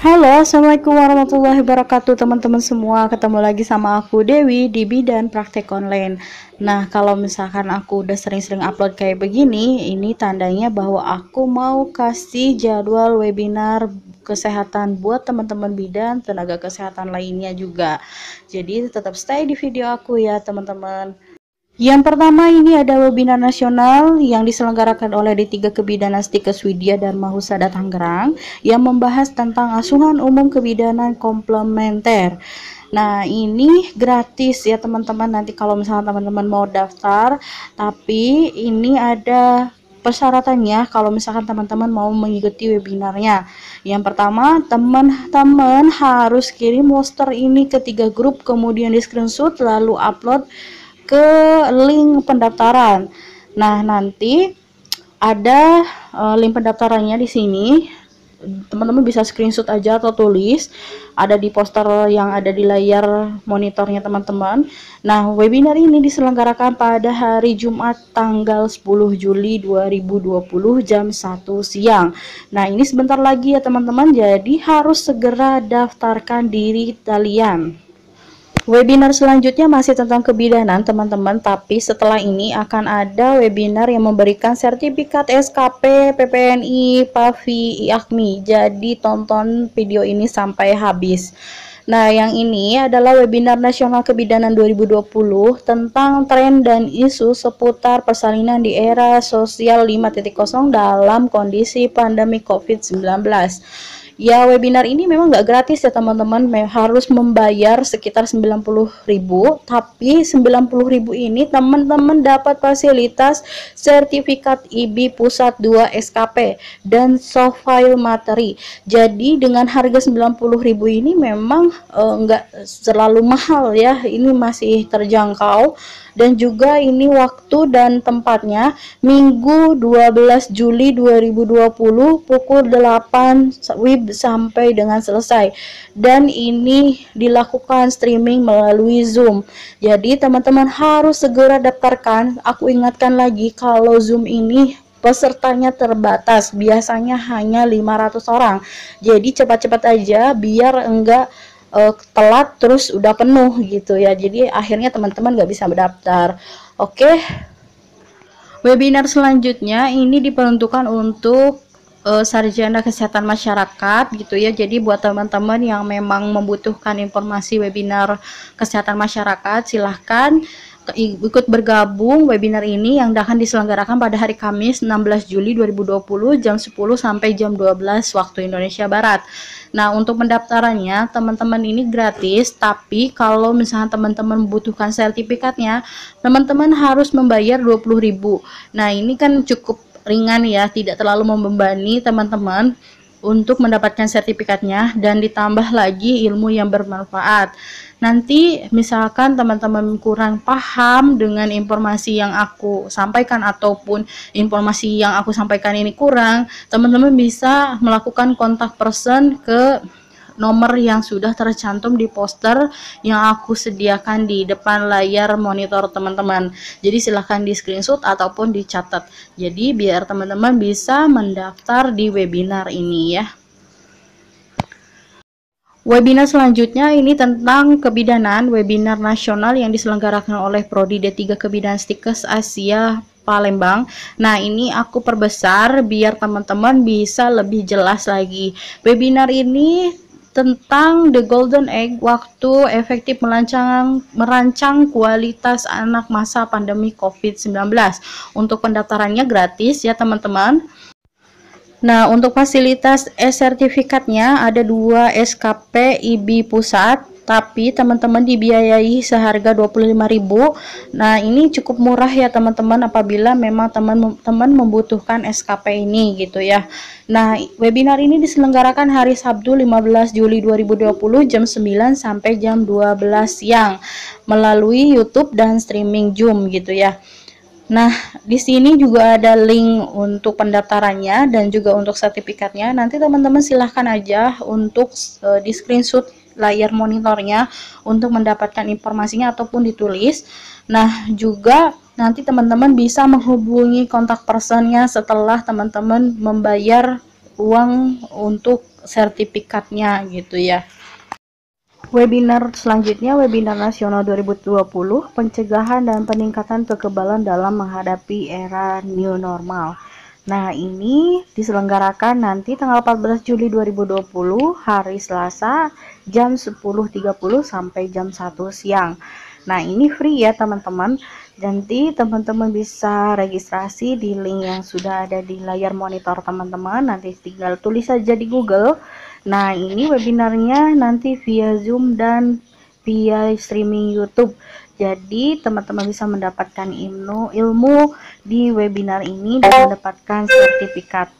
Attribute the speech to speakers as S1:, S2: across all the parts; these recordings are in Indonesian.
S1: Halo, assalamualaikum warahmatullahi wabarakatuh teman-teman semua. Ketemu lagi sama aku Dewi di Bidan Praktek Online. Nah, kalau misalkan aku udah sering-sering upload kayak begini, ini tandanya bahwa aku mau kasih jadwal webinar kesehatan buat teman-teman bidan, tenaga kesehatan lainnya juga. Jadi tetap stay di video aku ya teman-teman. Yang pertama, ini ada webinar nasional yang diselenggarakan oleh D3 Kebidanan Stikes Widya Dharma Husada Tangerang yang membahas tentang asuhan umum kebidanan komplementer. Nah, ini gratis ya teman-teman. Nanti kalau misalnya teman-teman mau daftar, tapi ini ada persyaratannya kalau misalkan teman-teman mau mengikuti webinarnya. Yang pertama, teman-teman harus kirim poster ini ke 3 grup, kemudian di screenshot lalu upload ke link pendaftaran. Nah, nanti ada link pendaftarannya di sini. Teman-teman bisa screenshot aja atau tulis, ada di poster yang ada di layar monitornya teman-teman. Nah, webinar ini diselenggarakan pada hari Jumat tanggal 10 Juli 2020 jam 1 siang. Nah, ini sebentar lagi ya teman-teman, jadi harus segera daftarkan diri kalian. Webinar selanjutnya masih tentang kebidanan teman-teman, tapi setelah ini akan ada webinar yang memberikan sertifikat SKP, PPNI, PAVI, IAKMI. Jadi tonton video ini sampai habis. Nah, yang ini adalah webinar nasional kebidanan 2020 tentang tren dan isu seputar persalinan di era sosial 5.0 dalam kondisi pandemi COVID-19. Ya, webinar ini memang nggak gratis ya teman-teman, harus membayar sekitar 90.000, tapi 90.000 ini teman-teman dapat fasilitas sertifikat IB Pusat 2 SKP dan soft file materi. Jadi dengan harga 90.000 ini memang nggak terlalu mahal ya, ini masih terjangkau. Dan juga ini waktu dan tempatnya Minggu 12 Juli 2020 pukul 8 WIB sampai dengan selesai, dan ini dilakukan streaming melalui Zoom. Jadi teman-teman harus segera daftarkan. Aku ingatkan lagi kalau Zoom ini pesertanya terbatas, biasanya hanya 500 orang. Jadi cepat-cepat aja biar enggak telat terus udah penuh gitu ya, jadi akhirnya teman-teman nggak bisa mendaftar. Oke, webinar selanjutnya ini diperuntukkan untuk sarjana kesehatan masyarakat gitu ya. Jadi buat teman-teman yang memang membutuhkan informasi webinar kesehatan masyarakat, silahkan ikut bergabung webinar ini yang akan diselenggarakan pada hari Kamis 16 Juli 2020 jam 10 sampai jam 12 waktu Indonesia Barat. Nah, untuk pendaftarannya teman-teman ini gratis, tapi kalau misalnya teman-teman membutuhkan sertifikatnya, teman-teman harus membayar 20.000. Nah, ini kan cukup ringan ya, tidak terlalu membebani teman-teman untuk mendapatkan sertifikatnya, dan ditambah lagi ilmu yang bermanfaat. Nanti misalkan teman-teman kurang paham dengan informasi yang aku sampaikan ataupun informasi yang aku sampaikan ini kurang, teman-teman bisa melakukan kontak person ke nomor yang sudah tercantum di poster yang aku sediakan di depan layar monitor teman-teman. Jadi silahkan di screenshot ataupun dicatat. Jadi biar teman-teman bisa mendaftar di webinar ini ya. Webinar selanjutnya ini tentang kebidanan, webinar nasional yang diselenggarakan oleh Prodi D3 Kebidanan Stikes Asia Palembang. Nah, ini aku perbesar biar teman-teman bisa lebih jelas lagi. Webinar ini tentang The Golden Egg, waktu efektif merancang kualitas anak masa pandemi COVID-19. Untuk pendaftarannya gratis ya teman-teman. Nah, untuk fasilitas e-sertifikatnya ada 2 SKP IB Pusat, tapi teman-teman dibiayai seharga 25.000. Nah, ini cukup murah ya teman-teman apabila memang teman-teman membutuhkan SKP ini gitu ya. Nah, webinar ini diselenggarakan hari Sabtu 15 Juli 2020 jam 9 sampai jam 12 siang melalui YouTube dan streaming Zoom gitu ya. Nah, di sini juga ada link untuk pendaftarannya dan juga untuk sertifikatnya. Nanti teman-teman silahkan aja untuk di screenshot layar monitornya untuk mendapatkan informasinya ataupun ditulis. Nah, juga nanti teman-teman bisa menghubungi kontak personnya setelah teman-teman membayar uang untuk sertifikatnya gitu ya. Webinar selanjutnya, webinar nasional 2020, pencegahan dan peningkatan kekebalan dalam menghadapi era new normal. Nah, ini diselenggarakan nanti tanggal 14 Juli 2020, hari Selasa, jam 10.30 sampai jam 1 siang. Nah, ini free ya teman-teman. Nanti teman-teman bisa registrasi di link yang sudah ada di layar monitor teman-teman. Nanti tinggal tulis saja di Google. Nah, ini webinarnya nanti via Zoom dan via streaming YouTube. Jadi, teman-teman bisa mendapatkan ilmu di webinar ini dan mendapatkan sertifikat.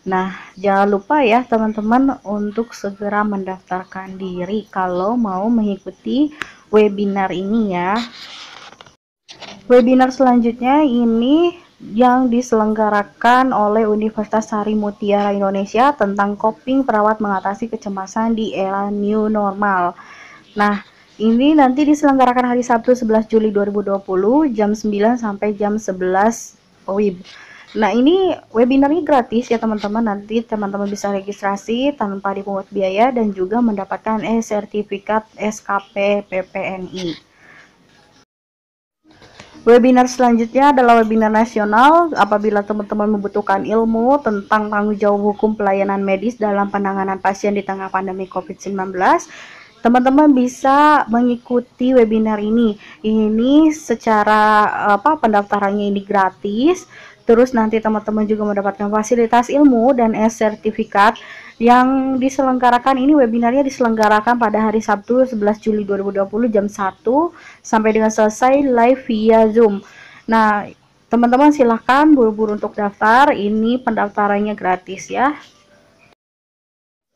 S1: Nah, jangan lupa ya teman-teman untuk segera mendaftarkan diri kalau mau mengikuti webinar ini ya. Webinar selanjutnya ini yang diselenggarakan oleh Universitas Sari Mutiara Indonesia tentang coping perawat mengatasi kecemasan di era new normal. Nah, ini nanti diselenggarakan hari Sabtu 11 Juli 2020 jam 9 sampai jam 11 WIB. Nah, ini webinarnya gratis ya teman-teman. Nanti teman-teman bisa registrasi tanpa dipungut biaya dan juga mendapatkan sertifikat SKP PPNI. Webinar selanjutnya adalah webinar nasional. Apabila teman-teman membutuhkan ilmu tentang tanggung jawab hukum pelayanan medis dalam penanganan pasien di tengah pandemi COVID-19, teman-teman bisa mengikuti webinar ini. Ini secara pendaftarannya ini gratis. Terus nanti teman-teman juga mendapatkan fasilitas ilmu dan sertifikat. Yang diselenggarakan ini, webinarnya diselenggarakan pada hari Sabtu 11 Juli 2020 jam 1 sampai dengan selesai live via Zoom. Nah, teman-teman silahkan buru-buru untuk daftar. Ini pendaftarannya gratis ya.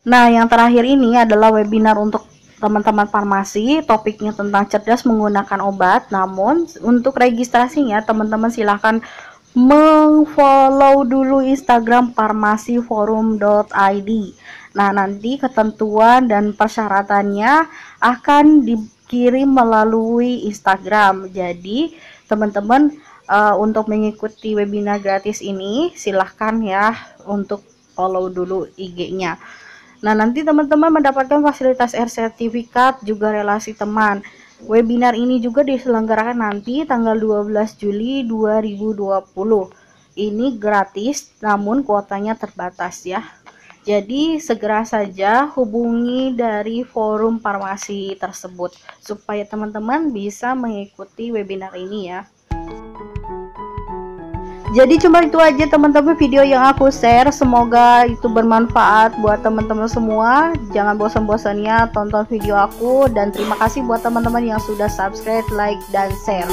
S1: Nah, yang terakhir ini adalah webinar untuk teman-teman farmasi. Topiknya tentang cerdas menggunakan obat. Namun untuk registrasinya teman-teman silahkan mengfollow dulu Instagram farmasiforum.id. Nah, nanti ketentuan dan persyaratannya akan dikirim melalui Instagram. Jadi teman-teman untuk mengikuti webinar gratis ini silahkan ya untuk follow dulu IG-nya. Nah, nanti teman-teman mendapatkan fasilitas sertifikat juga relasi teman. Webinar ini juga diselenggarakan nanti tanggal 12 Juli 2020. Ini gratis namun kuotanya terbatas ya. Jadi segera saja hubungi dari forum farmasi tersebut supaya teman-teman bisa mengikuti webinar ini ya. Jadi cuma itu aja teman-teman video yang aku share, semoga itu bermanfaat buat teman-teman semua. Jangan bosan-bosannya tonton video aku, dan terima kasih buat teman-teman yang sudah subscribe, like, dan share.